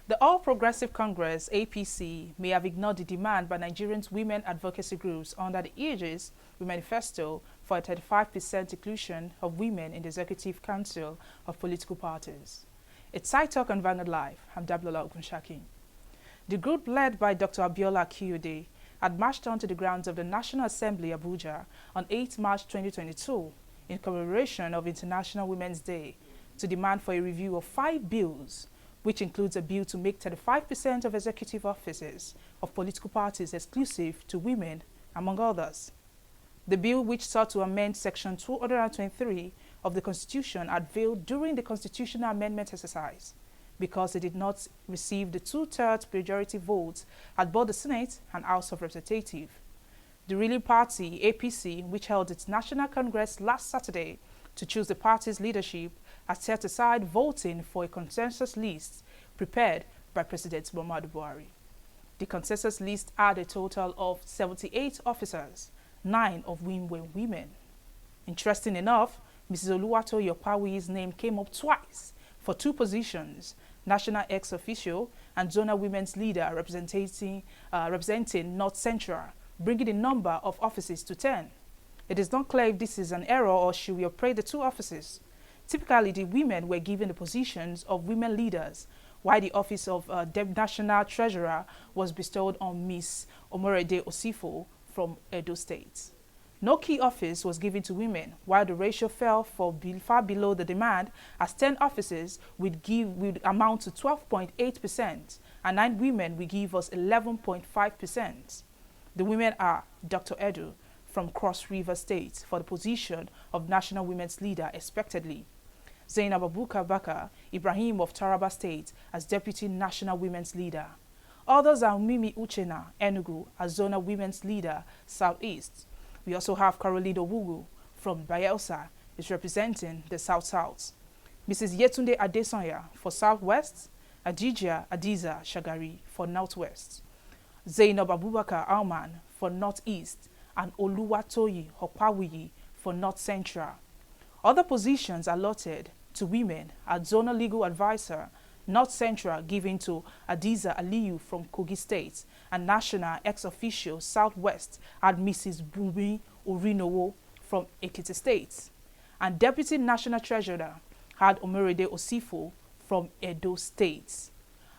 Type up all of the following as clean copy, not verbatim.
The All Progressive Congress, APC, may have ignored the demand by Nigerians' women advocacy groups under the aegis of Manifesto for a 35% inclusion of women in the Executive Council of political parties. It's Side Talk on Vanguard Live. I'm Dablola Ogunshaki. The group led by Dr. Abiola Akiyode had marched onto the grounds of the National Assembly, Abuja, on 8 March 2022 in commemoration of International Women's Day to demand for a review of 5 bills, which includes a bill to make 35% of executive offices of political parties exclusive to women, among others. The bill, which sought to amend Section 223 of the Constitution, had failed during the constitutional amendment exercise because it did not receive the 2/3 majority votes at both the Senate and House of Representatives. The ruling party, APC, which held its National Congress last Saturday to choose the party's leadership, has set aside voting for a consensus list prepared by President Muhammadu Buhari. The consensus list had a total of 78 officers, 9 of whom were women. Interesting enough, Mrs. Oluwatoyi Opawiyi's name came up twice for 2 positions, National Ex-Officio and Zonal Women's Leader representing North Central, bringing the number of offices to 10. It is not clear if this is an error or should we operate the 2 offices. Typically, the women were given the positions of women leaders, while the office of National Treasurer was bestowed on Ms. Omorede Osifo from Edo State. No key office was given to women, while the ratio fell far below the demand, as 10 offices would amount to 12.8%, and 9 women will give us 11.5%. The women are Dr. Edu from Cross River State for the position of National Women's Leader expectedly, Zainab Abubakar Ibrahim of Taraba State as Deputy National Women's Leader. Others are Mimi Uchena Enugu as Zonal Women's Leader Southeast. We also have Caroline Owugu from Bayelsa is representing the South-South. Mrs. Yetunde Adesanya for Southwest, Adija Adiza Shagari for Northwest, Zainab Abubakar Alman for Northeast, and Oluwatoyi Opawiyi for North Central. Other positions allotted to women are Zonal Legal Advisor, North Central given to Adiza Aliyu from Kogi State, and National Ex-Officio Southwest at Mrs. Bumi Orinowo from Ekiti State. And Deputy National Treasurer had Omorede Osifo from Edo State.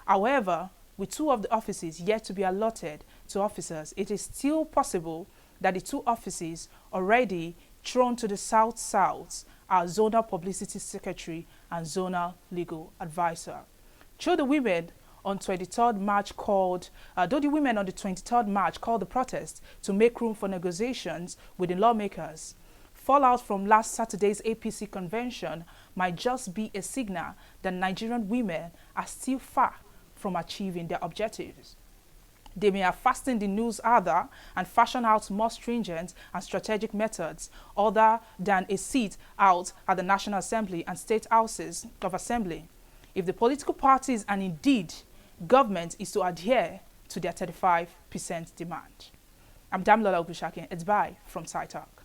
However, with 2 of the offices yet to be allotted to officers, it is still possible that the 2 offices already thrown to the South-South are Zonal Publicity Secretary and Zonal Legal Advisor. Though the women on the 23rd March called the protest to make room for negotiations with the lawmakers, fallout from last Saturday's APC convention might just be a signal that Nigerian women are still far from achieving their objectives. They may have fastened the news harder and fashioned out more stringent and strategic methods other than a seat out at the National Assembly and State Houses of Assembly, if the political parties and indeed government is to adhere to their 35% demand. I'm Damlola Ogunshaki. It's bye from Side Talk.